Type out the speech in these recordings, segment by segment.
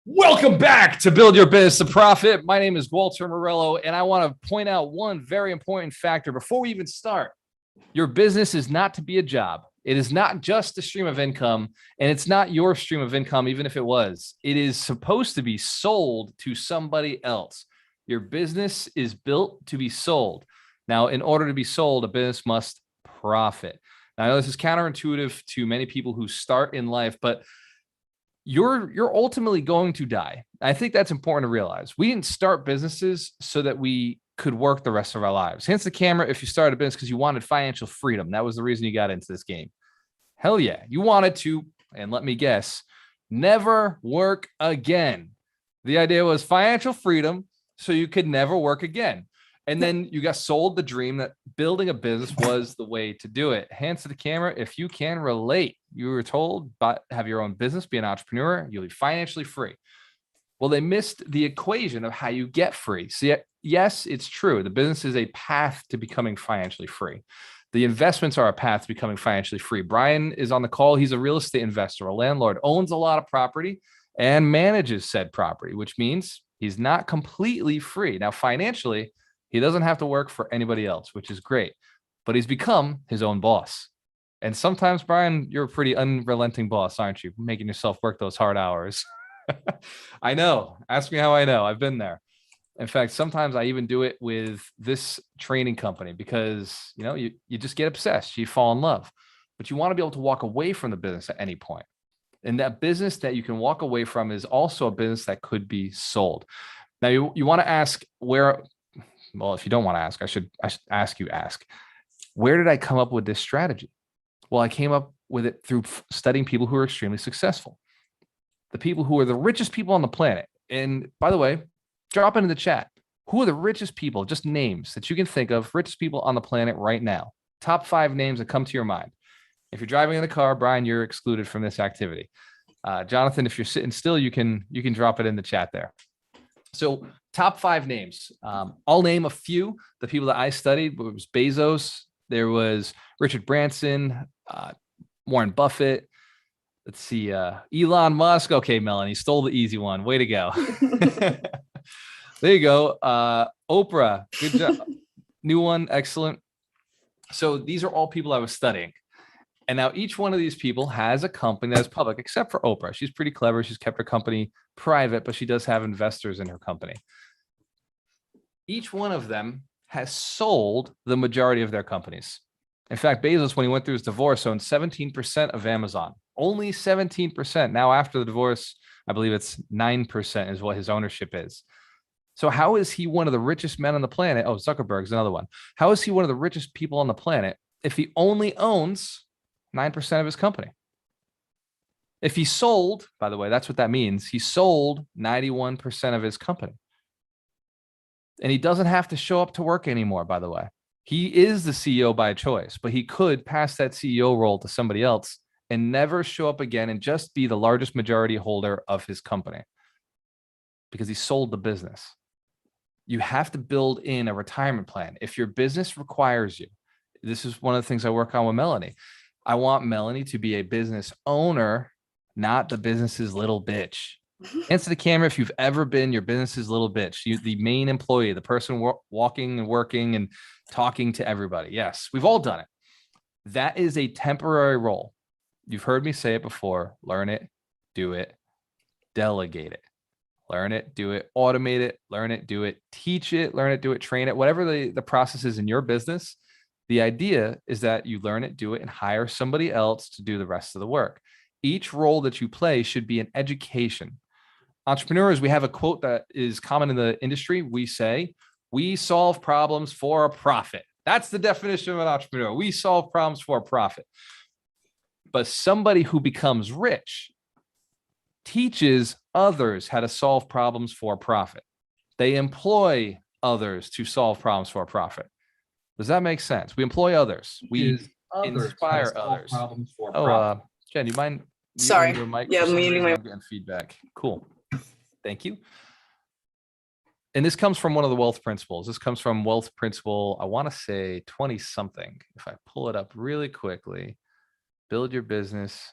Welcome back to Build Your Business to Profit. My name is Gualter Amarelo, and I want to point out one very important factor before we even start. Your business is not to be a job. It is not just a stream of income, and it's not your stream of income, even if it was. It is supposed to be sold to somebody else. Your business is built to be sold. Now, in order to be sold, a business must profit. Now, I know this is counterintuitive to many people who start in life, but you're ultimately going to die. I think that's important to realize. We didn't start businesses so that we could work the rest of our lives. Hence the camera, if you started a business because you wanted financial freedom, that was the reason you got into this game. Hell yeah. You wanted to, and let me guess, never work again. The idea was financial freedom so you could never work again. And then you got sold the dream that building a business was the way to do it. Hands to the camera. If you can relate, you were told, but have your own business, be an entrepreneur, you'll be financially free. Well, they missed the equation of how you get free. So yes, it's true. The business is a path to becoming financially free. The investments are a path to becoming financially free. Brian is on the call. He's a real estate investor, a landlord, owns a lot of property and manages said property, which means he's not completely free. Now, financially, he doesn't have to work for anybody else, which is great, but he's become his own boss. And sometimes, Brian, you're a pretty unrelenting boss, aren't you? Making yourself work those hard hours. I know. Ask me how I know. I've been there. In fact, sometimes I even do it with this training company because, you just get obsessed. You fall in love, but you want to be able to walk away from the business at any point. And that business that you can walk away from is also a business that could be sold. Now, you want to ask where. Well, if you don't want to ask, I should ask, where did I come up with this strategy? Well, I came up with it through studying people who are extremely successful, the people who are the richest people on the planet. And by the way, drop into the chat. Who are the richest people? Just names that you can think of, richest people on the planet right now. Top 5 names that come to your mind. If you're driving in the car, Brian, you're excluded from this activity. Jonathan, if you're sitting still, you can drop it in the chat there. So top 5 names. I'll name a few. The people that I studied, it was Bezos. There was Richard Branson, Warren Buffett. Let's see, Elon Musk. Okay, Melanie, stole the easy one. Way to go. There you go. Oprah. Good job. New one. Excellent. So these are all people I was studying. And now each one of these people has a company that is public, except for Oprah. She's pretty clever. She's kept her company private, but she does have investors in her company. Each one of them has sold the majority of their companies. In fact, Bezos, when he went through his divorce, owned 17% of Amazon. Only 17%. Now, after the divorce, I believe it's 9% is what his ownership is. So how is he one of the richest men on the planet? Oh, Zuckerberg's another one. How is he one of the richest people on the planet if he only owns 9% of his company? If he sold, by the way, that's what that means. He sold 91% of his company. And he doesn't have to show up to work anymore, by the way. He is the CEO by choice, but he could pass that CEO role to somebody else and never show up again and just be the largest majority holder of his company because he sold the business. You have to build in a retirement plan. If your business requires you, this is one of the things I work on with Melanie. I want Melanie to be a business owner, not the business's little bitch. Answer the camera if you've ever been your business's little bitch. You, the main employee, the person walking and working and talking to everybody. Yes, we've all done it. That is a temporary role. You've heard me say it before. Learn it, do it, delegate it. Learn it, do it, automate it, learn it, do it, teach it, learn it, do it, train it, whatever the process is in your business. The idea is that you learn it, do it, and hire somebody else to do the rest of the work. Each role that you play should be an education. Entrepreneurs, we have a quote that is common in the industry. We say, we solve problems for a profit. That's the definition of an entrepreneur. We solve problems for a profit. But somebody who becomes rich teaches others how to solve problems for a profit. They employ others to solve problems for a profit. Does that make sense? We employ others. We inspire others. Jen, you mind? Sorry. Your mic? Yeah, I'm muting my. I'm getting feedback. Cool. Thank you. And this comes from one of the wealth principles. This comes from wealth principle, I want to say 20 something. If I pull it up really quickly, build your business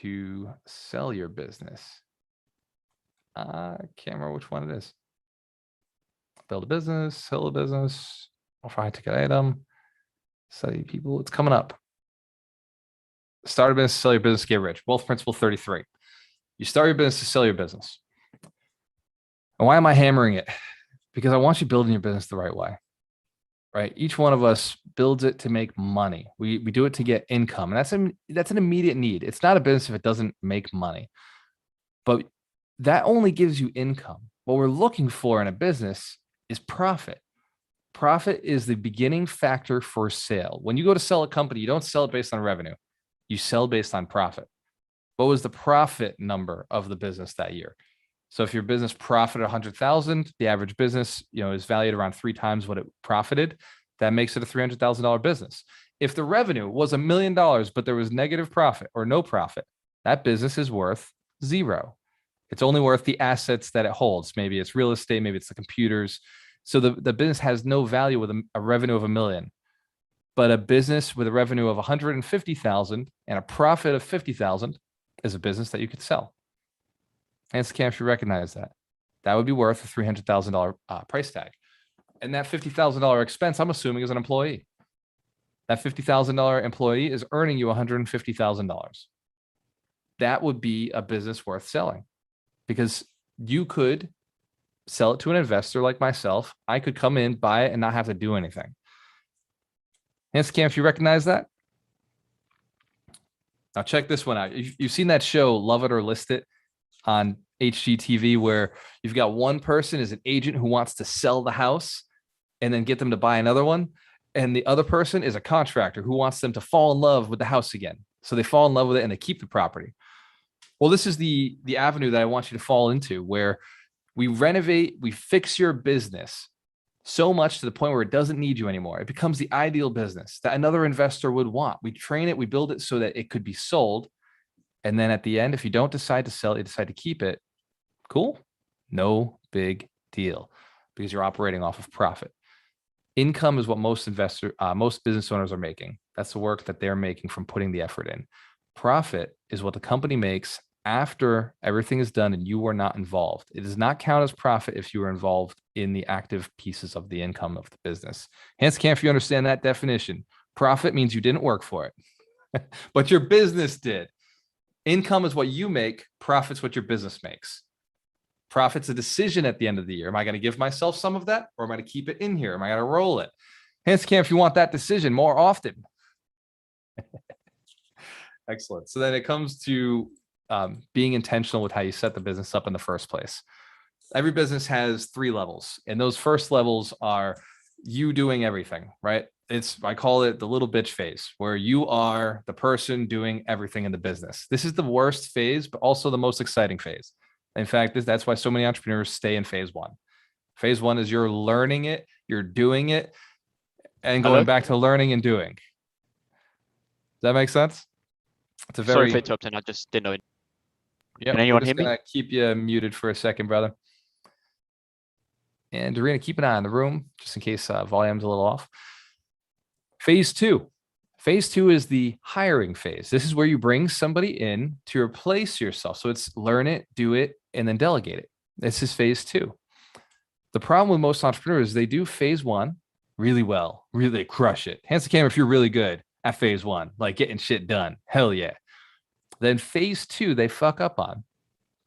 to sell your business. Can't remember which one it is. Build a business, sell a business, offer high ticket item, study people. It's coming up. Start a business, sell your business, get rich. Wealth principle 33. You start your business to sell your business. And why am I hammering it? Because I want you building your business the right way, right? Each one of us builds it to make money. We do it to get income. And that's an immediate need. It's not a business if it doesn't make money. But that only gives you income. What we're looking for in a business is profit. Profit is the beginning factor for sale. When you go to sell a company, you don't sell it based on revenue. You sell based on profit. What was the profit number of the business that year? So if your business profited 100,000, the average business, is valued around 3 times what it profited. That makes it a $300,000 business. If the revenue was $1 million, but there was negative profit or no profit, that business is worth 0. It's only worth the assets that it holds. Maybe it's real estate, maybe it's the computers. So the business has no value with a revenue of $1 million. But a business with a revenue of 150,000 and a profit of 50,000 is a business that you could sell. Hence, Cam should recognize that. That would be worth a $300,000 price tag. And that $50,000 expense, I'm assuming, is an employee. That $50,000 employee is earning you $150,000. That would be a business worth selling, because you could sell it to an investor like myself. I could come in, buy it, and not have to do anything. Hence, Cam, if you recognize that. Now check this one out. You've seen that show, Love It or List It, on HGTV, where you've got one person is an agent who wants to sell the house and then get them to buy another one. And the other person is a contractor who wants them to fall in love with the house again. So they fall in love with it and they keep the property. Well, this is the avenue that I want you to fall into, where we renovate, we fix your business so much to the point where it doesn't need you anymore. It becomes the ideal business that another investor would want. We train it, we build it so that it could be sold. And then at the end, if you don't decide to sell it, you decide to keep it. Cool. No big deal, because you're operating off of profit. Income is what most business owners are making. That's the work that they're making from putting the effort in. Profit is what the company makes after everything is done and you are not involved. It does not count as profit if you are involved in the active pieces of the income of the business. Hence, Cam, if you understand that definition, profit means you didn't work for it, but your business did. Income is what you make. Profit's what your business makes. Profit's a decision at the end of the year. Am I going to give myself some of that, or am I going to keep it in here? Am I going to roll it? Hence, Cam, if you want that decision more often. Excellent. So then it comes to being intentional with how you set the business up in the first place. Every business has 3 levels, and those first levels are you doing everything, right? I call it the little bitch phase, where you are the person doing everything in the business. This is the worst phase, but also the most exciting phase. In fact, that's why so many entrepreneurs stay in phase 1. Phase 1 is you're learning it, you're doing it, and going back to learning and doing. Does that make sense? It's a very... Sorry for interrupting. I just didn't know. Yeah, can anyone hear me? Gonna keep you muted for a second, brother. And we're gonna keep an eye on the room just in case volume's a little off. Phase 2. Phase 2 is the hiring phase. This is where you bring somebody in to replace yourself. So it's learn it, do it, and then delegate it. This is phase 2. The problem with most entrepreneurs is they do phase 1 really well, really crush it. Hands the camera if you're really good at phase 1, like getting shit done. Hell yeah. Then phase 2, they fuck up on,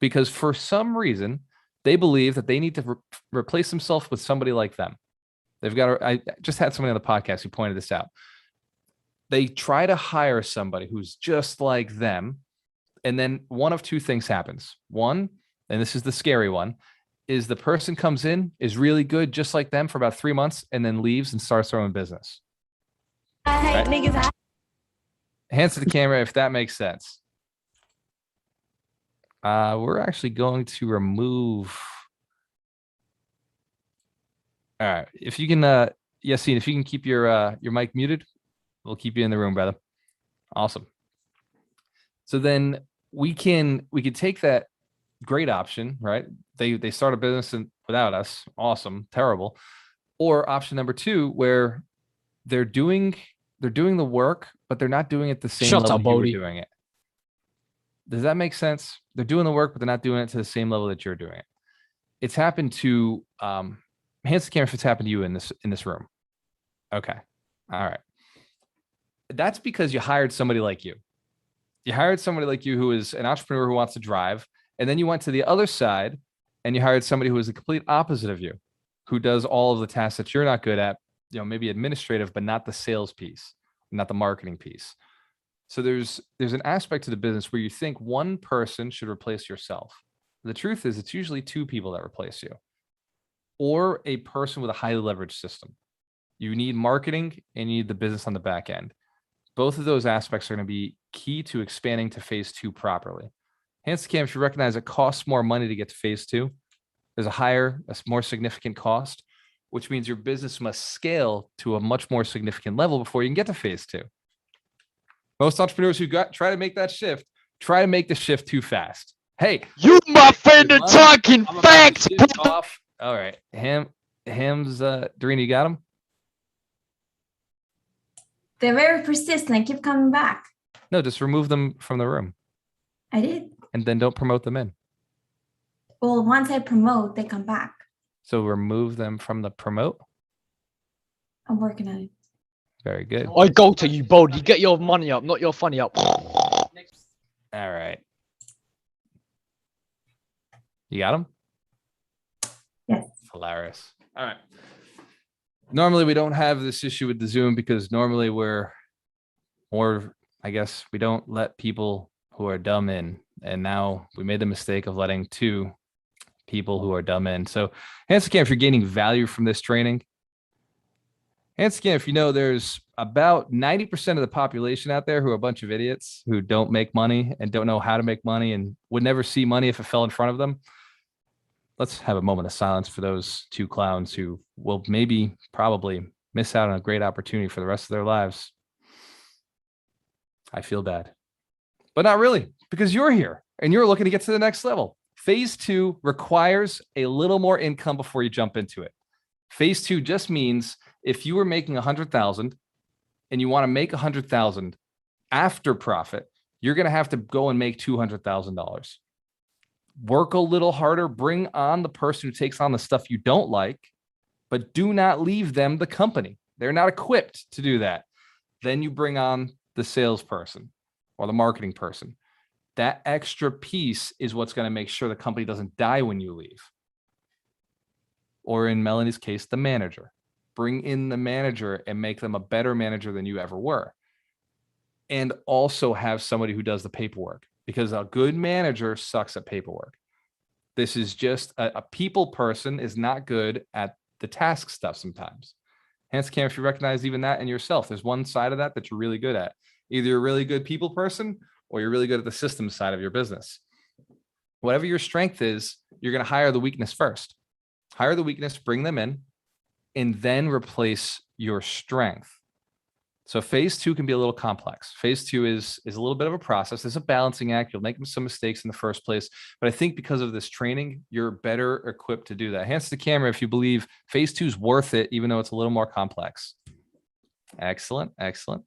because for some reason, they believe that they need to replace themselves with somebody like them. I just had somebody on the podcast who pointed this out. They try to hire somebody who's just like them. And then one of 2 things happens. One, and this is the scary one, is the person comes in, is really good, just like them for about 3 months, and then leaves and starts their own business. Right? Hands to the camera if that makes sense. We're actually going to remove. All right. If you can, Yassine, if you can keep your mic muted, we'll keep you in the room, brother. Awesome. So then we can take that great option, right? They start a business without us. Awesome. Terrible. Or option number 2, where they're doing the work, but they're not doing it the same level you were doing it. Does that make sense? They're doing the work, but they're not doing it to the same level that you're doing it. it's happened to, hands the camera if it's happened to you in this room. Okay. All right. That's because you hired somebody like you. You hired somebody like you who is an entrepreneur who wants to drive. And then you went to the other side and you hired somebody who is the complete opposite of you, who does all of the tasks that you're not good at, maybe administrative, but not the sales piece, not the marketing piece. So there's an aspect to the business where you think one person should replace yourself. The truth is it's usually two people that replace you, or a person with a highly leveraged system. You need marketing and you need the business on the back end. Both of those aspects are going to be key to expanding to phase 2 properly. Hands to cam, if you recognize it costs more money to get to phase 2, there's a more significant cost, which means your business must scale to a much more significant level before you can get to phase 2. Most entrepreneurs who try to make that shift, try to make the shift too fast. Hey, you my friend are talking facts. Off. All right, Hams, Doreen, you got him? They're very persistent. I keep coming back. No, just remove them from the room. I did. And then don't promote them in. Well, once I promote, they come back. So remove them from the promote? I'm working on it. Very good. I Gualter, you bold. You get your money up, not your funny up. All right. You got him? Yes. Hilarious. All right. Normally, we don't have this issue with the Zoom because normally we're more, I guess, we don't let people who are dumb in. And now we made the mistake of letting 2 people who are dumb in. So hands to cam, if you're gaining value from this training, hands to cam, if you know there's about 90% of the population out there who are a bunch of idiots who don't make money and don't know how to make money and would never see money if it fell in front of them. Let's have a moment of silence for those 2 clowns who will probably miss out on a great opportunity for the rest of their lives. I feel bad, but not really, because you're here and you're looking to get to the next level. Phase 2 requires a little more income before you jump into it. Phase 2 just means if you were making 100,000 and you want to make 100,000 after profit, you're going to have to go and make $200,000. Work a little harder, bring on the person who takes on the stuff you don't like, but do not leave them the company. They're not equipped to do that. Then you bring on the salesperson or the marketing person. That extra piece is what's going to make sure the company doesn't die when you leave. Or in Melanie's case, the manager. Bring in the manager and make them a better manager than you ever were. And also have somebody who does the paperwork, because a good manager sucks at paperwork. This is just a people person is not good at the task stuff sometimes. Hands to cam, if you recognize even that in yourself, there's one side of that you're really good at. Either you're a really good people person or you're really good at the systems side of your business. Whatever your strength is, you're going to hire the weakness first. Hire the weakness, bring them in, and then replace your strength. So phase 2 can be a little complex. Phase 2 is a little bit of a process. It's a balancing act. You'll make some mistakes in the first place, but I think because of this training, you're better equipped to do that. Hands to the camera if you believe phase 2 is worth it, even though it's a little more complex. Excellent, excellent.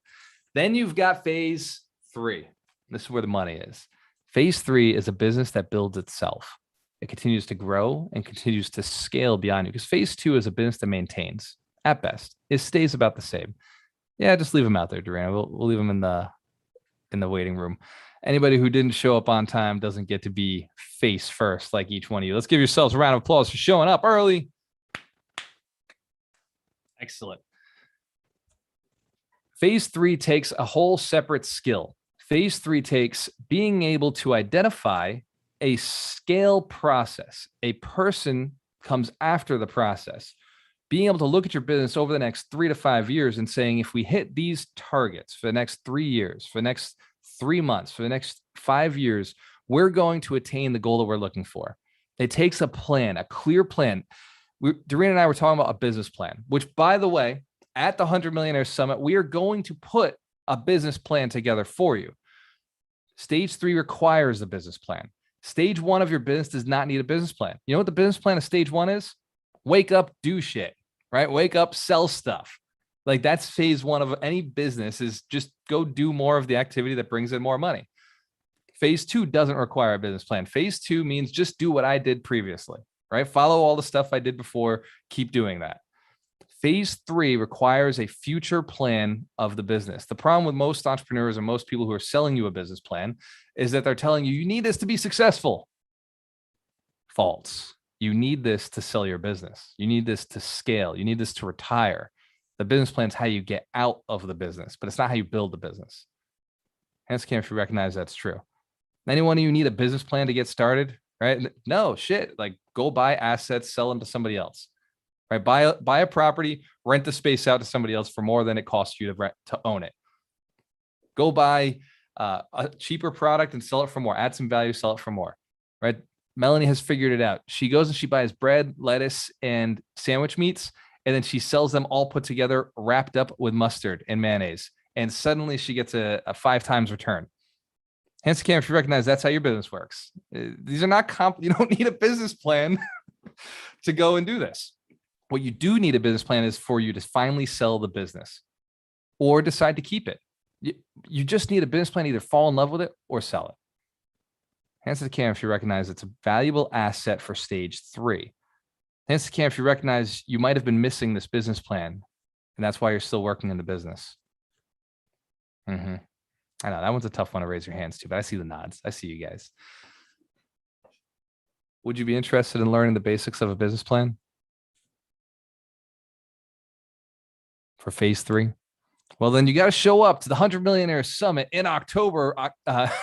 Then you've got phase 3. This is where the money is. Phase 3 is a business that builds itself. It continues to grow and continues to scale beyond you, because phase 2 is a business that maintains at best. It stays about the same. Yeah, just leave them out there, Durant. We'll leave them in the waiting room. Anybody who didn't show up on time doesn't get to be face first like each one of you. Let's give yourselves a round of applause for showing up early. Excellent. Phase 3 takes a whole separate skill. Phase 3 takes being able to identify a scale process. A person comes after the process. Being able to look at your business over the next 3 to 5 years and saying, if we hit these targets for the next 3 years, for the next 3 months, for the next 5 years, we're going to attain the goal that we're looking for. It takes a plan, a clear plan. Doreen and I were talking about a business plan, which, by the way, at the 100 Millionaires Summit, we are going to put a business plan together for you. Stage 3 requires a business plan. Stage 1 of your business does not need a business plan. You know what the business plan of stage 1 is? Wake up, do shit, right? Wake up, sell stuff. Like, that's phase 1 of any business, is just go do more of the activity that brings in more money. Phase 2 doesn't require a business plan. Phase 2 means just do what I did previously. right? Follow all the stuff I did before. Keep doing that. Phase 3 requires a future plan of the business. The problem with most entrepreneurs and most people who are selling you a business plan is that they're telling you, you need this to be successful. False. You need this to sell your business. You need this to scale. You need this to retire. The business plan is how you get out of the business, but it's not how you build the business. Hence, if you recognize that's true. Anyone of you need a business plan to get started, right? No, shit. Like, go buy assets, sell them to somebody else, right? Buy a property, rent the space out to somebody else for more than it costs you to own it. Go buy a cheaper product and sell it for more. Add some value, sell it for more, right? Melanie has figured it out. She goes and she buys bread, lettuce, and sandwich meats, and then she sells them all put together, wrapped up with mustard and mayonnaise. And suddenly she gets a 5 times return. Hence, Cam, if you recognize that's how your business works. These are not you don't need a business plan to go and do this. What you do need a business plan is for you to finally sell the business or decide to keep it. You just need a business plan, either fall in love with it or sell it. Hence the Cam, if you recognize it's a valuable asset for stage 3. Hence the Cam, if you recognize you might have been missing this business plan, and that's why you're still working in the business. I know that one's a tough one to raise your hands to, but I see the nods. I see you guys. Would you be interested in learning the basics of a business plan for phase 3? Well, then you got to show up to the 100 Millionaires Summit in October,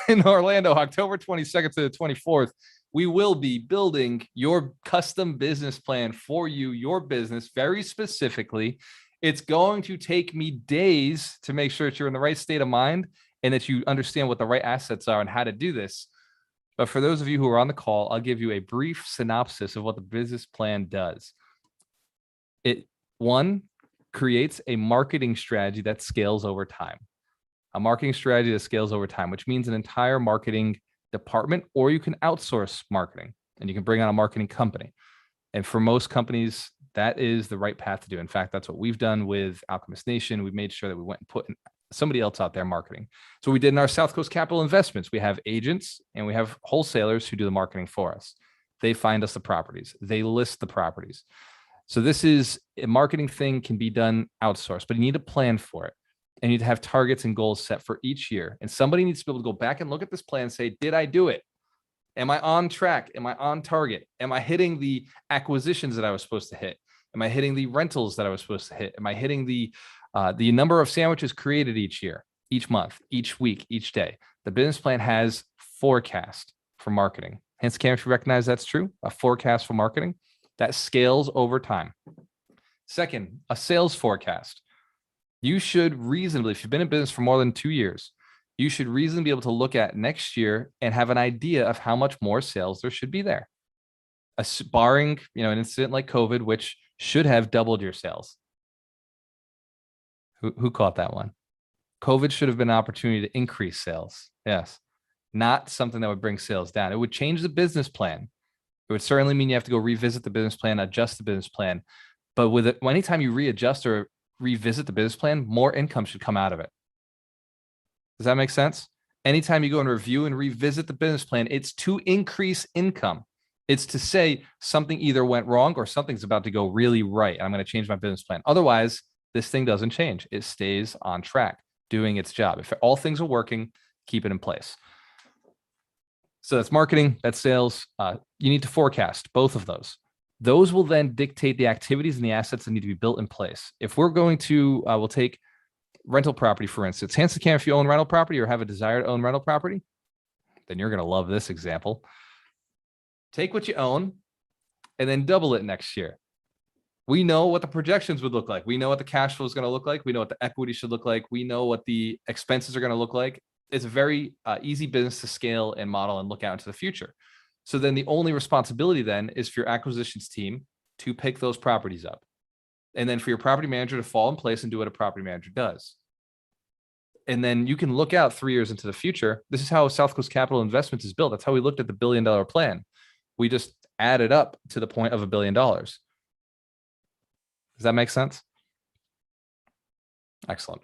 in Orlando, October 22nd to the 24th. We will be building your custom business plan for you, your business, very specifically. It's going to take me days to make sure that you're in the right state of mind and that you understand what the right assets are and how to do this. But for those of you who are on the call, I'll give you a brief synopsis of what the business plan does. One, creates a marketing strategy that scales over time. A marketing strategy that scales over time, which means an entire marketing department, or you can outsource marketing and you can bring on a marketing company. And for most companies, that is the right path to do. In fact, that's what we've done with Alchemist Nation. We've made sure that we went and put somebody else out there marketing. So we did in our South Coast Capital Investments. We have agents and we have wholesalers who do the marketing for us. They find us the properties. They list the properties. So this is a marketing thing, can be done outsourced, but you need a plan for it. And you need to have targets and goals set for each year. And somebody needs to be able to go back and look at this plan and say, did I do it? Am I on track? Am I on target? Am I hitting the acquisitions that I was supposed to hit? Am I hitting the rentals that I was supposed to hit? Am I hitting the number of sandwiches created each year, each month, each week, each day? The business plan has forecast for marketing. Hence, can you recognize that's true? A forecast for marketing that scales over time. Second, a sales forecast. You should reasonably, if you've been in business for more than 2 years, you should reasonably be able to look at next year and have an idea of how much more sales there should be there. Barring, an incident like COVID, which should have doubled your sales. Who caught that one? COVID should have been an opportunity to increase sales. Yes. Not something that would bring sales down. It would change the business plan. It would certainly mean you have to go revisit the business plan, adjust the business plan. But with it, anytime you readjust or revisit the business plan, more income should come out of it. Does that make sense? Anytime you go and review and revisit the business plan, it's to increase income. It's to say something either went wrong or something's about to go really right. I'm going to change my business plan. Otherwise, this thing doesn't change. It stays on track, doing its job. If all things are working, keep it in place. So that's marketing, that's sales. You need to forecast both of those. Those will then dictate the activities and the assets that need to be built in place. If we're going to, we'll take rental property, for instance. Hands to Cam, if you own rental property or have a desire to own rental property, then you're going to love this example. Take what you own and then double it next year. We know what the projections would look like. We know what the cash flow is going to look like. We know what the equity should look like. We know what the expenses are going to look like. It's a very easy business to scale and model and look out into the future. So then the only responsibility then is for your acquisitions team to pick those properties up. And then for your property manager to fall in place and do what a property manager does. And then you can look out 3 years into the future. This is how South Coast Capital Investments is built. That's how we looked at the $1 billion plan. We just added up to the point of $1 billion. Does that make sense? Excellent.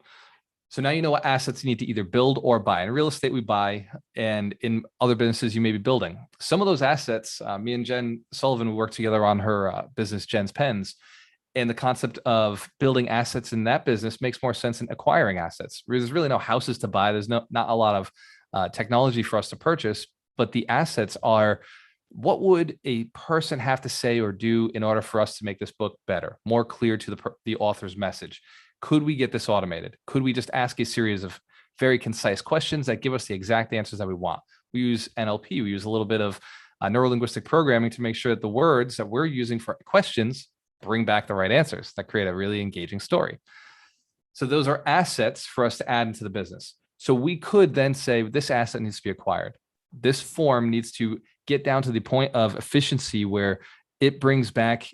So now you know what assets you need to either build or buy. In real estate, we buy, and in other businesses, you may be building. Some of those assets, me and Jen Sullivan, we work together on her business, Jen's Pens, and the concept of building assets in that business makes more sense than acquiring assets. There's really no houses to buy. There's not a lot of technology for us to purchase, but the assets are, what would a person have to say or do in order for us to make this book better, more clear to the author's message? Could we get this automated? Could we just ask a series of very concise questions that give us the exact answers that we want? We use NLP. We use a little bit of neurolinguistic programming to make sure that the words that we're using for questions bring back the right answers that create a really engaging story. So those are assets for us to add into the business. So we could then say this asset needs to be acquired. This form needs to get down to the point of efficiency where it brings back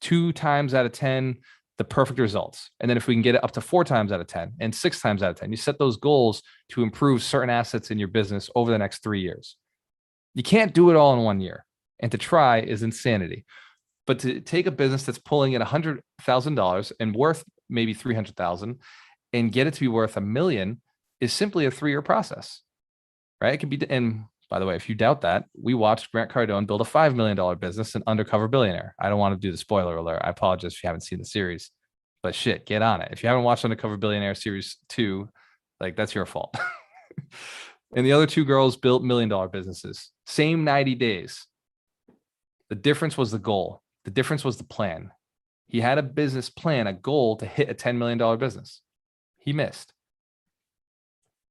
2 times out of 10 the perfect results. And then if we can get it up to 4 times out of 10 and 6 times out of 10, you set those goals to improve certain assets in your business over the next 3 years. You can't do it all in 1 year. And to try is insanity. But to take a business that's pulling in $100,000 and worth maybe 300,000 and get it to be worth $1 million is simply a 3-year process, right? It can be, and by the way, if you doubt that, we watched Grant Cardone build a $5 million business, an undercover billionaire. I don't want to do the spoiler alert. I apologize if you haven't seen the series, but shit, get on it. If you haven't watched Undercover Billionaire series 2, like that's your fault. And the other 2 girls built $1 million businesses. Same 90 days. The difference was the goal. The difference was the plan. He had a business plan, a goal to hit a $10 million business. He missed.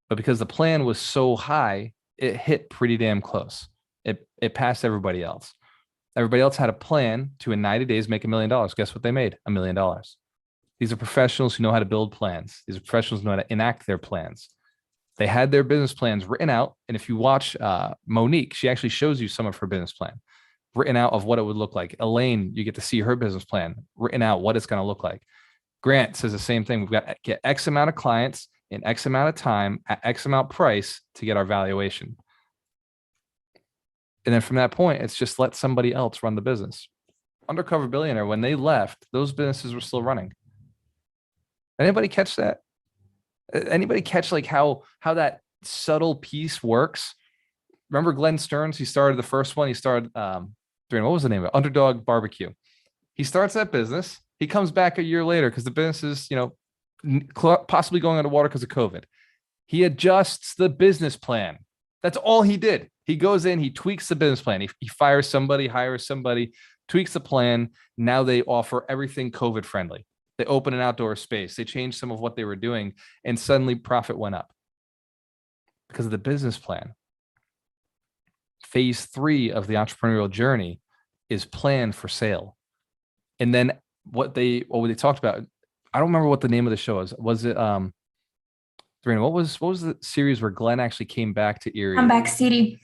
But because the plan was so high, it hit pretty damn close. It passed everybody else. Everybody else had a plan to, in 90 days, make $1 million. Guess what they made? $1 million. These are professionals who know how to build plans. These are professionals who know how to enact their plans. They had their business plans written out. And if you watch Monique, she actually shows you some of her business plan written out of what it would look like. Elaine, you get to see her business plan written out, what it's going to look like. Grant says the same thing. We've got to get X amount of clients in X amount of time at X amount price to get our valuation. And then from that point, it's just let somebody else run the business. Undercover Billionaire, when they left, those businesses were still running. Anybody catch that? Anybody catch like how that subtle piece works? Remember Glenn Stearns? He started the first one. He started what was the name of it? Underdog Barbecue. He starts that business. He comes back a year later because the business is, possibly going underwater because of COVID. He adjusts the business plan. That's all he did. He goes in, he tweaks the business plan. He fires somebody, hires somebody, tweaks the plan. Now they offer everything COVID friendly. They open an outdoor space. They changed some of what they were doing, and suddenly profit went up because of the business plan. Phase 3 of the entrepreneurial journey is plan for sale. And then what they talked about, I don't remember what the name of the show was. Was it Serena, what was the series where Glenn actually came back to Erie? Comeback City.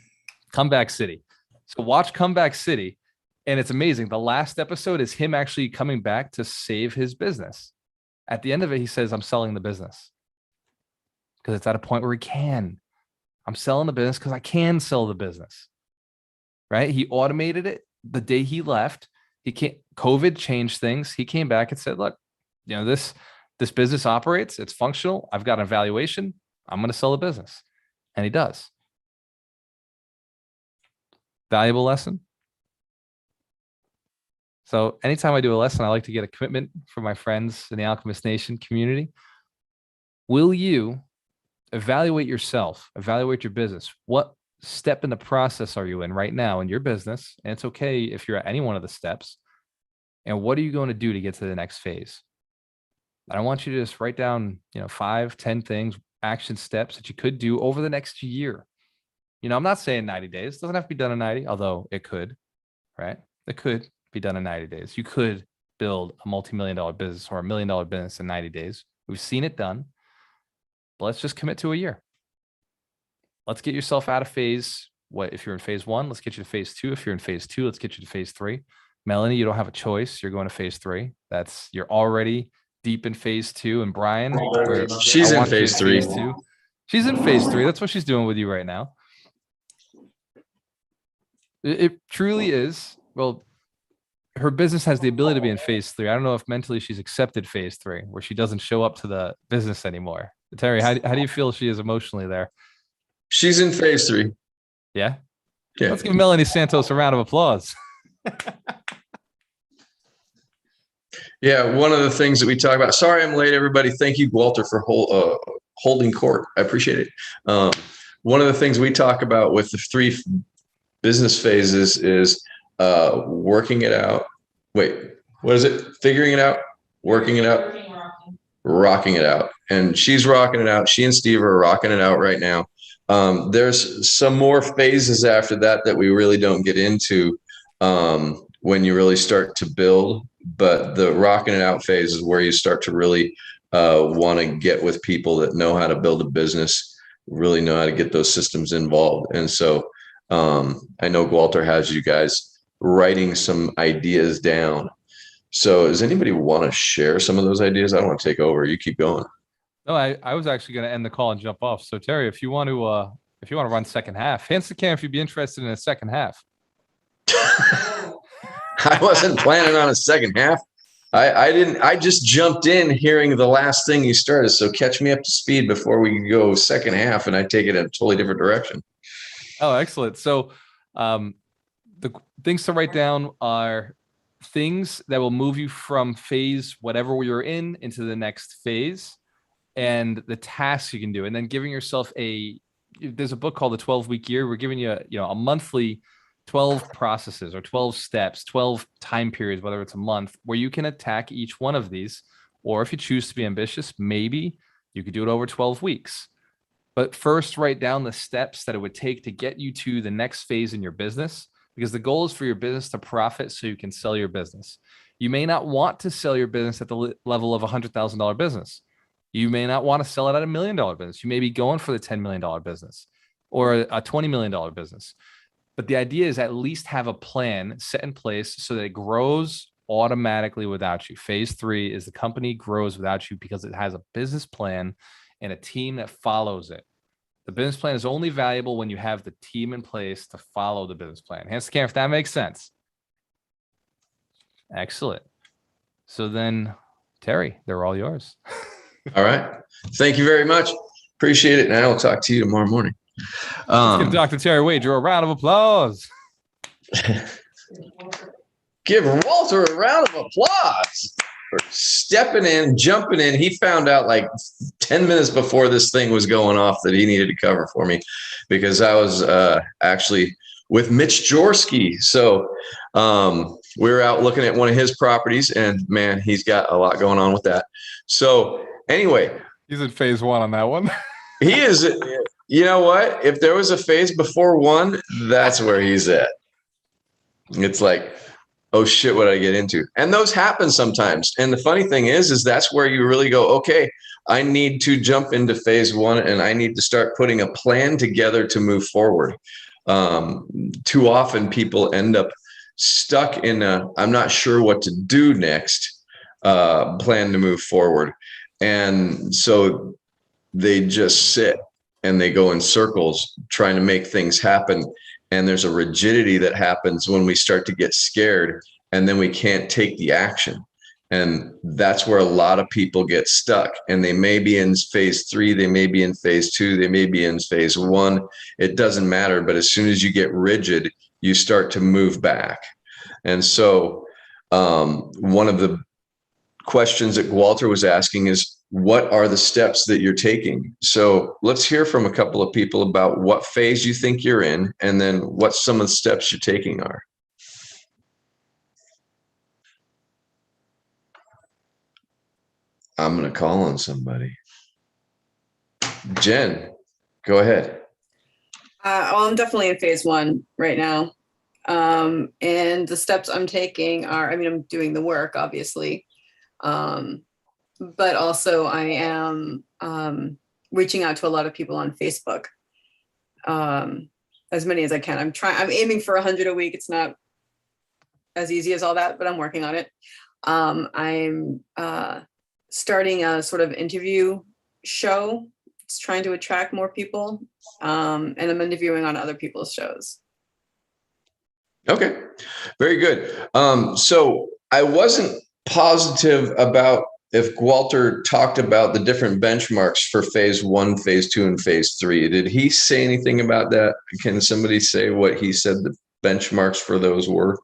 Comeback City. So watch Comeback City, and it's amazing. The last episode is him actually coming back to save his business. At the end of it, he says, I'm selling the business. Because it's at a point where he can. I'm selling the business because I can sell the business. Right? He automated it the day he left. COVID changed things. He came back and said, look, this business operates. It's functional. I've got an evaluation. I'm going to sell the business. And he does. Valuable lesson. So anytime I do a lesson, I like to get a commitment from my friends in the Alchemist Nation community. Will you evaluate yourself, evaluate your business? What step in the process are you in right now in your business? And it's okay if you're at any one of the steps. And what are you going to do to get to the next phase? I want you to just write down, 5, 10 things, action steps that you could do over the next year. I'm not saying 90 days. It doesn't have to be done in 90, although it could, right? It could be done in 90 days. You could build a multi-million-dollar business or $1 million business in 90 days. We've seen it done. But let's just commit to a year. Let's get yourself out of phase. If you're in phase 1, let's get you to phase 2. If you're in phase 2, let's get you to phase 3. Melanie, you don't have a choice. You're going to phase 3. You're already deep in phase 2. And Brian, she's in phase 3. She's in phase 3. That's what she's doing with you right now. It truly is. Well, her business has the ability to be in phase 3. I don't know if mentally she's accepted phase 3, where she doesn't show up to the business anymore. Terry, how do you feel she is emotionally there? She's in phase 3. Yeah. Yeah. Let's give Melanie Santos a round of applause. Yeah. One of the things that we talk about. Sorry, I'm late, everybody. Thank you, Gualter, for holding court. I appreciate it. One of the things we talk about with the 3 business phases is working it out. Wait, what is it? Figuring it out, working it out, rocking it out. And she's rocking it out. She and Steve are rocking it out right now. There's some more phases after that that we really don't get into when you really start to build. But the rocking it out phase is where you start to really want to get with people that know how to build a business, really know how to get those systems involved. And so I know Gualter has you guys writing some ideas down. So does anybody want to share some of those ideas? I don't want to take over. You keep going. No, I was actually going to end the call and jump off. So Terry, if you want to run second half, hands the cam if you'd be interested in a second half. I wasn't planning on a second half. I didn't. I just jumped in hearing the last thing you started. So catch me up to speed before we go second half, and I take it in a totally different direction. Oh, excellent. So the things to write down are things that will move you from phase whatever you're in into the next phase, and the tasks you can do, and then giving yourself there's a book called The 12-Week Year. We're giving you a monthly 12 processes or 12 steps, 12 time periods, whether it's a month, where you can attack each one of these. Or if you choose to be ambitious, maybe you could do it over 12 weeks. But first, write down the steps that it would take to get you to the next phase in your business, because the goal is for your business to profit so you can sell your business. You may not want to sell your business at the level of a $100,000 business. You may not want to sell it at $1 million business. You may be going for the $10 million business or a $20 million business. But the idea is at least have a plan set in place so that it grows automatically without you. Phase 3 is the company grows without you because it has a business plan and a team that follows it. The business plan is only valuable when you have the team in place to follow the business plan. Hands to camera if that makes sense. Excellent. So then, Terry, they're all yours. All right. Thank you very much. Appreciate it. And I will talk to you tomorrow morning. Let's give Dr. Terry Wager a round of applause. Give Walter a round of applause for stepping in, jumping in. He found out like 10 minutes before this thing was going off that he needed to cover for me because I was actually with Mitch Jaworski. So we were out looking at one of his properties, and man, he's got a lot going on with that. So anyway. He's in phase 1 on that one. He is. You know what? If there was a phase before 1, that's where he's at. It's like, oh shit, what did I get into? And those happen sometimes. And the funny thing is that's where you really go, okay, I need to jump into phase 1 and I need to start putting a plan together to move forward. Too often people end up stuck in I'm not sure what to do next plan to move forward. And so they just sit and they go in circles trying to make things happen. And there's a rigidity that happens when we start to get scared and then we can't take the action. And that's where a lot of people get stuck. And they may be in phase 3, they may be in phase 2, they may be in phase 1. It doesn't matter. But as soon as you get rigid, you start to move back. And so one of the questions that Gualter was asking is, what are the steps that you're taking? So let's hear from a couple of people about what phase you think you're in, and then what some of the steps you're taking are. I'm going to call on somebody. Jen, go ahead. I'm definitely in phase 1 right now. And the steps I'm taking are, I'm doing the work, obviously. But also I am reaching out to a lot of people on Facebook, as many as I can. I'm aiming for 100 a week. It's not as easy as all that, but I'm working on it. I'm starting a sort of interview show. It's trying to attract more people, and I'm interviewing on other people's shows. Okay, very good. So I wasn't positive about if Gualter talked about the different benchmarks for phase 1, phase 2, and phase 3. Did he say anything about that? Can somebody say what he said the benchmarks for those were?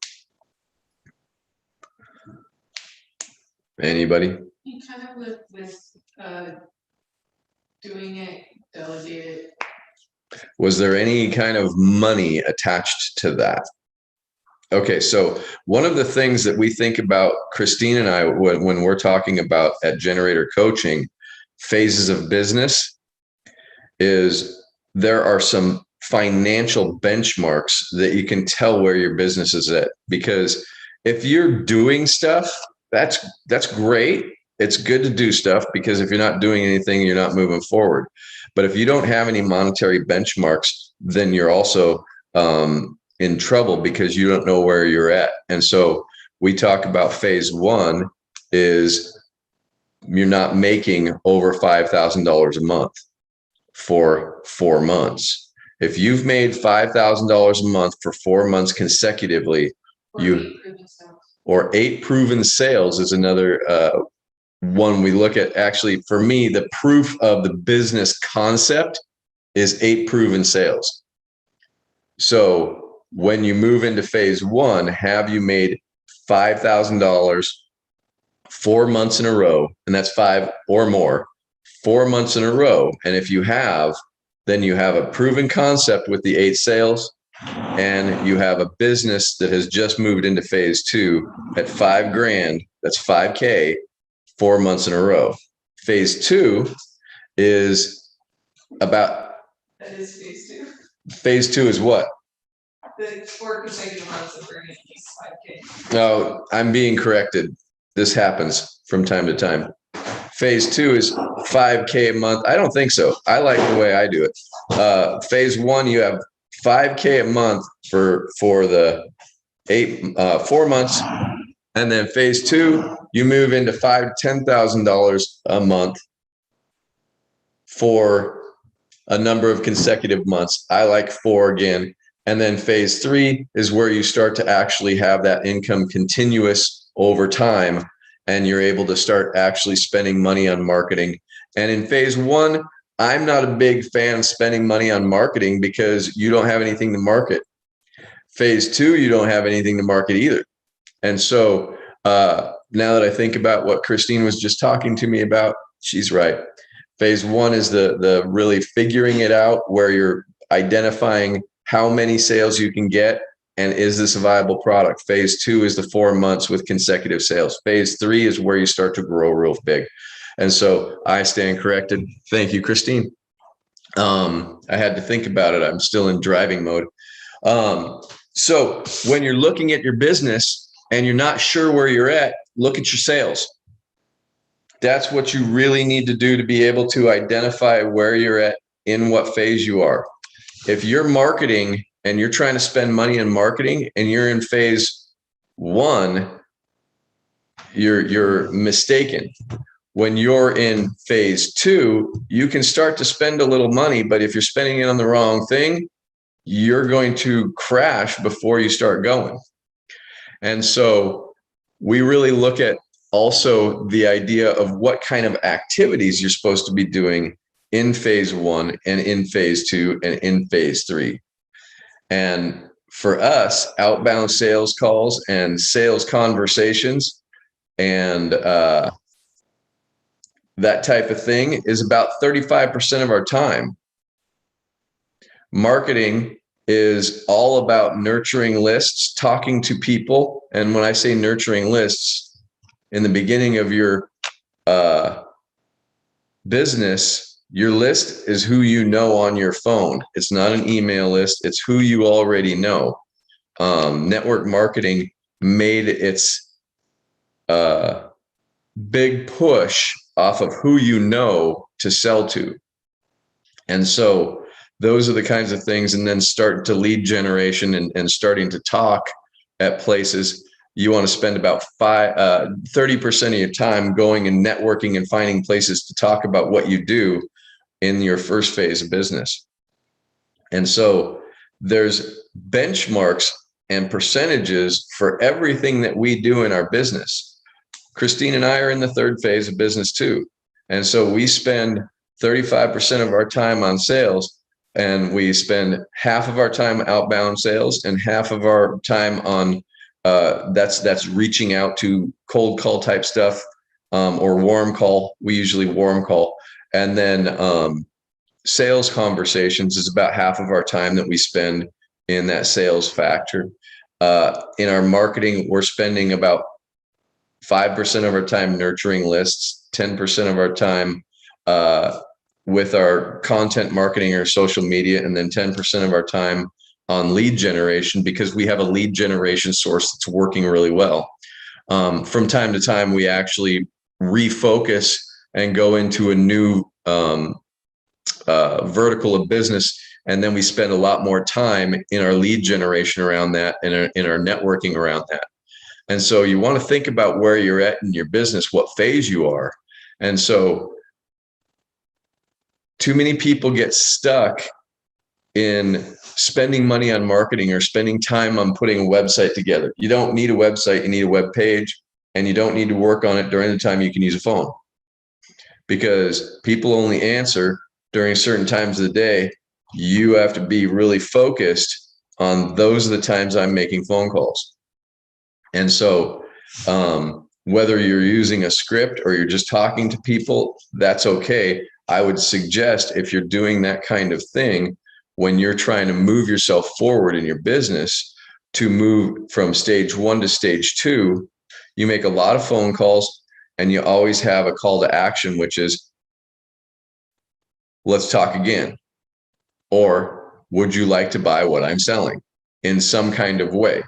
Anybody? He kind of with doing it delegated. Was there any kind of money attached to that? Okay, so one of the things that we think about, Christine and I, when we're talking about at Generator Coaching, phases of business, is there are some financial benchmarks that you can tell where your business is at. Because if you're doing stuff, that's great. It's good to do stuff, because if you're not doing anything, you're not moving forward. But if you don't have any monetary benchmarks, then you're also in trouble, because you don't know where you're at. And so we talk about phase 1 is you're not making over $5,000 a month for 4 months. If you've made $5,000 a month for 4 months consecutively, or 8 proven sales is another one we look at. Actually, for me, the proof of the business concept is 8 proven sales. So when you move into phase 1, have you made $5,000 4 months in a row? And that's 5 or more, 4 months in a row. And if you have, then you have a proven concept with the 8 sales, and you have a business that has just moved into phase 2 at $5,000. That's $5K 4 months in a row. Phase 2 is about. That is phase 2. Phase 2 is what? The 4 consecutive months of earning at least 5K. No, I'm being corrected. This happens from time to time. Phase 2 is 5K a month. I don't think so. I like the way I do it. Phase 1, you have 5K a month for the 4 months. And then phase 2, you move into $5,000 to $10,000 a month for a number of consecutive months. I like 4 again. And then phase 3 is where you start to actually have that income continuous over time, and you're able to start actually spending money on marketing. And in phase 1, I'm not a big fan of spending money on marketing, because you don't have anything to market. Phase 2, you don't have anything to market either. And so now that I think about what Christine was just talking to me about, she's right. Phase 1 is the really figuring it out, where you're identifying how many sales you can get, and is this a viable product. Phase 2 is the 4 months with consecutive sales. Phase 3 is where you start to grow real big. And so I stand corrected. Thank you, Christine. I had to think about it. I'm still in driving mode. So when you're looking at your business and you're not sure where you're at, look at your sales. That's what you really need to do to be able to identify where you're at, in what phase you are. If you're marketing and you're trying to spend money in marketing and you're in phase 1, you're mistaken. When you're in phase 2, you can start to spend a little money, but if you're spending it on the wrong thing, you're going to crash before you start going. And so we really look at also the idea of what kind of activities you're supposed to be doing in phase 1 and in phase 2 and in phase 3. And for us, outbound sales calls and sales conversations and that type of thing is about 35% of our time. Marketing is all about nurturing lists, talking to people. And when I say nurturing lists, in the beginning of your business, your list is who you know on your phone. It's not an email list. It's who you already know. Network marketing made its big push off of who you know to sell to. And so those are the kinds of things. And then start to lead generation and starting to talk at places. You want to spend about 30% of your time going and networking and finding places to talk about what you do in your first phase of business. And so there's benchmarks and percentages for everything that we do in our business. Christine and I are in the third phase of business too. And so we spend 35% of our time on sales, and we spend half of our time outbound sales and half of our time on that's reaching out to cold call type stuff, or warm call. We usually warm call. And then sales conversations is about half of our time that we spend in that sales factor. In our marketing, we're spending about 5% of our time nurturing lists, 10% of our time with our content marketing or social media, and then 10% of our time on lead generation, because we have a lead generation source that's working really well. From time to time, we actually refocus and go into a new vertical of business, and then we spend a lot more time in our lead generation around that, and in our networking around that. And so you want to think about where you're at in your business, what phase you are. And so too many people get stuck in spending money on marketing or spending time on putting a website together. You don't need a website, you need a web page, and you don't need to work on it during the time you can use a phone, because people only answer during certain times of the day. You have to be really focused on those are the times I'm making phone calls. And so whether you're using a script or you're just talking to people, that's okay. I would suggest, if you're doing that kind of thing, when you're trying to move yourself forward in your business, to move from stage 1 to stage 2, you make a lot of phone calls, and you always have a call to action, which is, let's talk again. Or, would you like to buy what I'm selling, in some kind of way?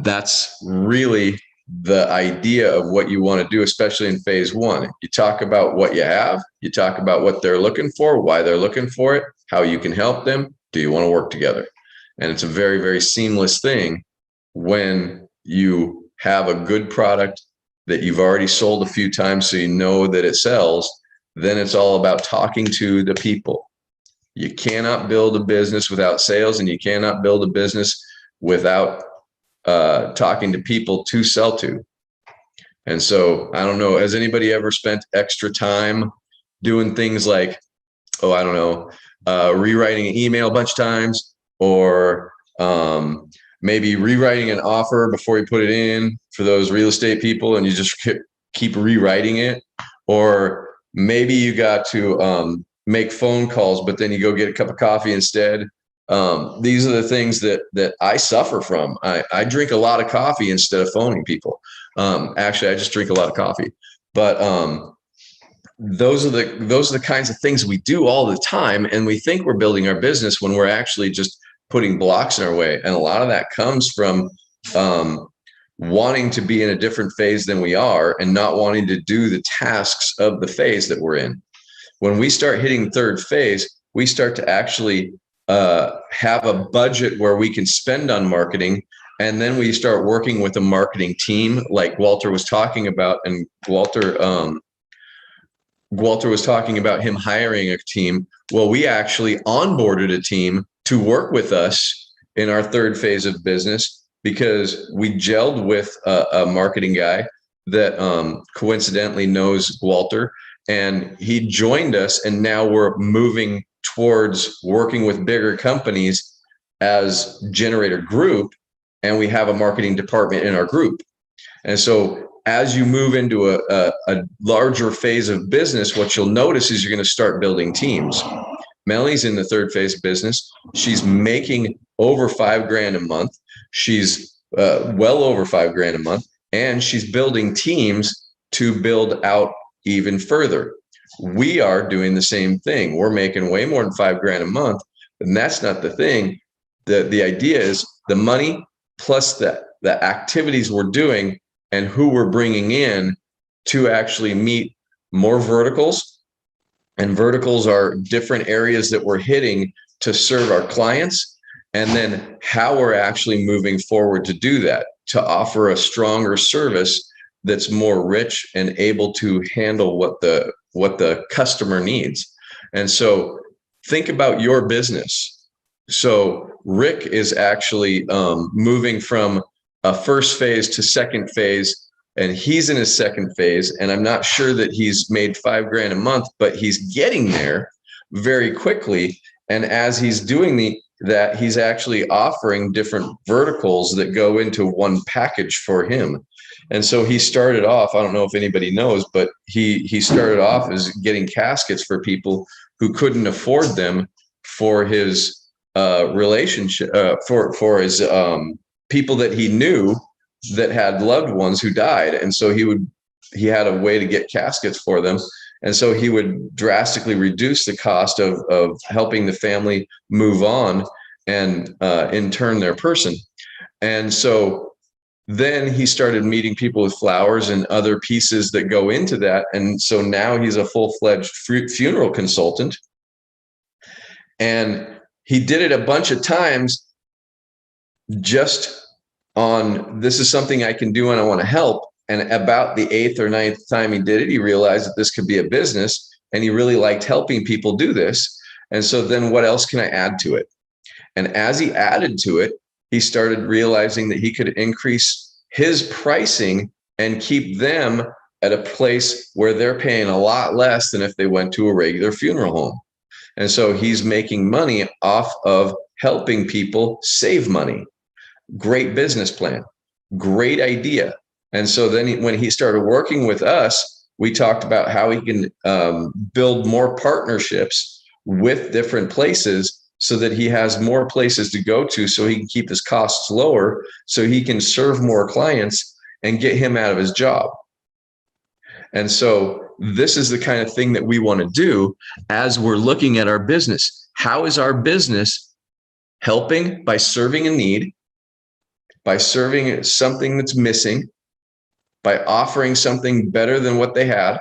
That's really the idea of what you want to do, especially in phase 1. You talk about what you have, you talk about what they're looking for, why they're looking for it, how you can help them. Do you want to work together? And it's a very, very seamless thing when you have a good product that you've already sold a few times, so you know that it sells. Then it's all about talking to the people. You cannot build a business without sales, and you cannot build a business without talking to people to sell to. And so, I don't know, has anybody ever spent extra time doing things like, rewriting an email a bunch of times, or maybe rewriting an offer before you put it in for those real estate people, and you just keep rewriting it? Or maybe you got to make phone calls, but then you go get a cup of coffee instead. These are the things that I suffer from. I drink a lot of coffee instead of phoning people. Actually, I just drink a lot of coffee. But those are the kinds of things we do all the time, and we think we're building our business when we're actually just putting blocks in our way. And a lot of that comes from wanting to be in a different phase than we are, and not wanting to do the tasks of the phase that we're in. When we start hitting third phase, we start to actually have a budget where we can spend on marketing, and then we start working with a marketing team, like Gualter was talking about. And Gualter was talking about him hiring a team. Well, we actually onboarded a team to work with us in our third phase of business, because we gelled with a marketing guy that coincidentally knows Gualter, and he joined us, and now we're moving towards working with bigger companies as Generator Group, and we have a marketing department in our group. And so as you move into a larger phase of business, what you'll notice is you're going to start building teams. Melanie's in the third phase of business. She's making over $5,000 a month. She's well over $5,000 a month, and she's building teams to build out even further. We are doing the same thing. We're making way more than $5,000 a month, and that's not the thing. The idea is the money plus the activities we're doing and who we're bringing in to actually meet more verticals. And verticals are different areas that we're hitting to serve our clients, and then how we're actually moving forward to do that, to offer a stronger service that's more rich and able to handle what the customer needs. And so think about your business. So Rick is actually moving from a first phase to second phase, and he's in his second phase, and I'm not sure that he's made $5,000 a month, but he's getting there very quickly. And as he's doing that, he's actually offering different verticals that go into one package for him. And so he started off, I don't know if anybody knows, but he started off as getting caskets for people who couldn't afford them for his relationship, for his people that he knew that had loved ones who died. And so he had a way to get caskets for them. And so he would drastically reduce the cost of helping the family move on and intern their person. And so then he started meeting people with flowers and other pieces that go into that. And so now he's a full-fledged funeral consultant. And he did it a bunch of times just on, this is something I can do and I want to help. And about the 8th or 9th time he did it, he realized that this could be a business, and he really liked helping people do this. And so then what else can I add to it? And as he added to it, he started realizing that he could increase his pricing and keep them at a place where they're paying a lot less than if they went to a regular funeral home. And so he's making money off of helping people save money. Great business plan, great idea. And so then when he started working with us, we talked about how he can build more partnerships with different places so that he has more places to go to, so he can keep his costs lower, so he can serve more clients and get him out of his job. And so this is the kind of thing that we want to do as we're looking at our business. How is our business helping? By serving a need, by serving something that's missing, by offering something better than what they had.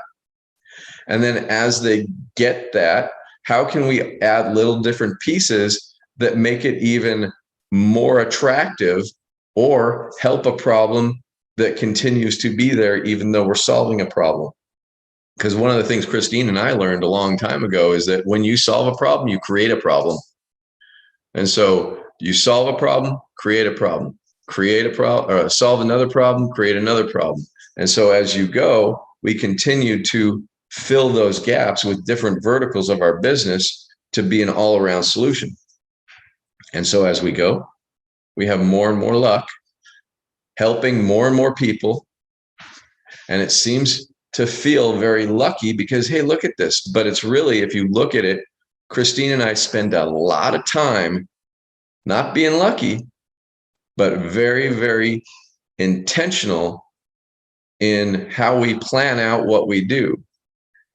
And then as they get that, how can we add little different pieces that make it even more attractive or help a problem that continues to be there even though we're solving a problem? Because one of the things Christine and I learned a long time ago is that when you solve a problem, you create a problem. And so you solve a problem, create a problem, create a problem, or solve another problem, create another problem. And so as you go, we continue to fill those gaps with different verticals of our business to be an all-around solution. And so as we go, we have more and more luck, helping more and more people. And it seems to feel very lucky because, hey, look at this. But it's really, if you look at it, Christine and I spend a lot of time not being lucky, but very, very intentional in how we plan out what we do.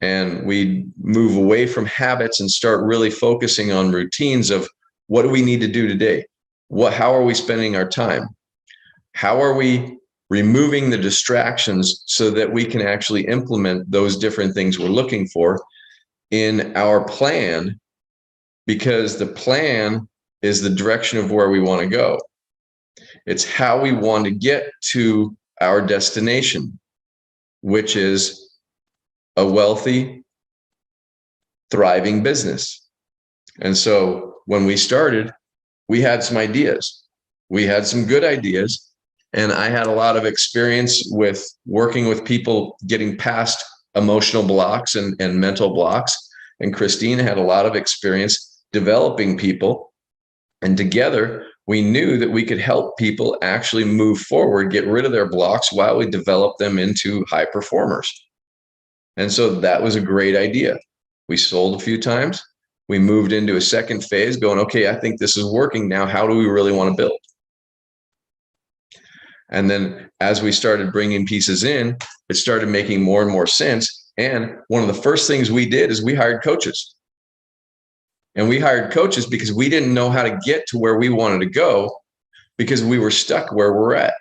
And we move away from habits and start really focusing on routines of what do we need to do today? How are we spending our time? How are we removing the distractions so that we can actually implement those different things we're looking for in our plan? Because the plan is the direction of where we want to go. It's how we want to get to our destination, which is a wealthy, thriving business. And so when we started, we had some ideas. We had some good ideas. And I had a lot of experience with working with people getting past emotional blocks and mental blocks. And Christine had a lot of experience developing people. And together, we knew that we could help people actually move forward, get rid of their blocks while we develop them into high performers. And so that was a great idea. We sold a few times. We moved into a second phase going, okay, I think this is working now. How do we really want to build? And then as we started bringing pieces in, it started making more and more sense. And one of the first things we did is we hired coaches. And we hired coaches because we didn't know how to get to where we wanted to go because we were stuck where we're at.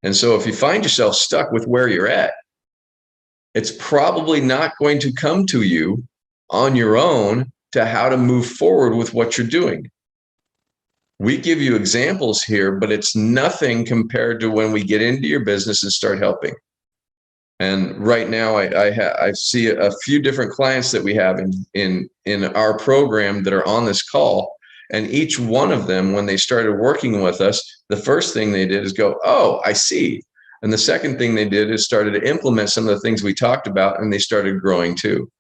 And so if you find yourself stuck with where you're at, it's probably not going to come to you on your own to how to move forward with what you're doing. We give you examples here, but it's nothing compared to when we get into your business and start helping. And right now, I see a few different clients that we have in our program that are on this call, And each one of them, when they started working with us, the first thing they did is go, oh, I see. And the second thing they did is started to implement some of the things we talked about, and they started growing too.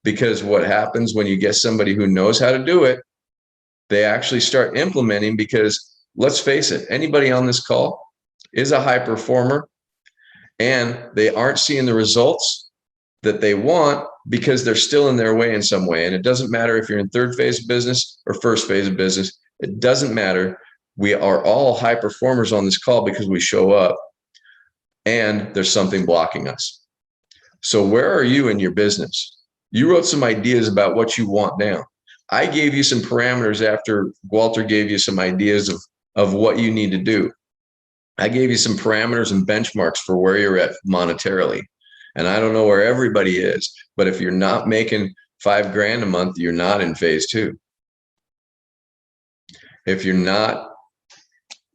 Because what happens when you get somebody who knows how to do it, they actually start implementing, because let's face it, anybody on this call is a high performer, and they aren't seeing the results that they want because they're still in their way in some way. And it doesn't matter if you're in third phase of business or first phase of business. It doesn't matter. We are all high performers on this call because we show up, and there's something blocking us. So where are you in your business? You wrote some ideas about what you want now. I gave you some parameters after Gualter gave you some ideas of what you need to do. I gave you some parameters and benchmarks for where you're at monetarily. And I don't know where everybody is, but if you're not making $5,000 a month, you're not in phase 2. If you're not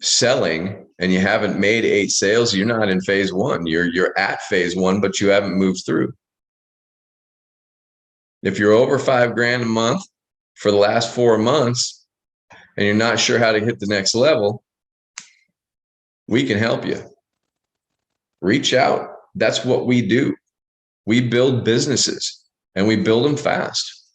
selling and you haven't made 8 sales, you're not in phase 1. You're at phase 1, but you haven't moved through. If you're over $5,000 a month for the last 4 months and you're not sure how to hit the next level, we can help you. Reach out. That's what we do. We build businesses, and we build them fast,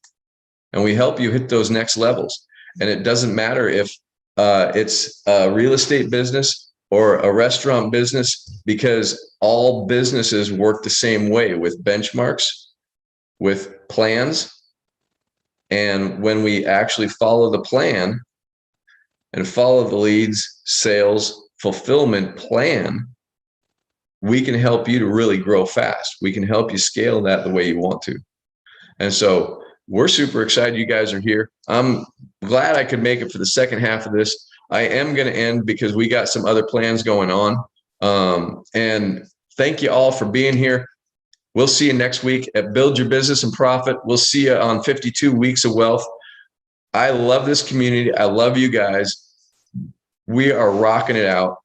and we help you hit those next levels. And it doesn't matter if it's a real estate business or a restaurant business, because all businesses work the same way, with benchmarks, with plans. And when we actually follow the plan and follow the leads, sales, fulfillment plan, we can help you to really grow fast. We can help you scale that the way you want to. And so we're super excited you guys are here. I'm glad I could make it for the second half of this. I am going to end because we got some other plans going on. And thank you all for being here. We'll see you next week at Build Your Business and Profit. We'll see you on 52 Weeks of Wealth. I love this community. I love you guys. We are rocking it out,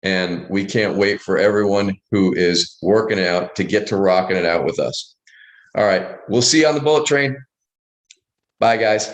and we can't wait for everyone who is working it out to get to rocking it out with us. All right. We'll see you on the bullet train. Bye, guys.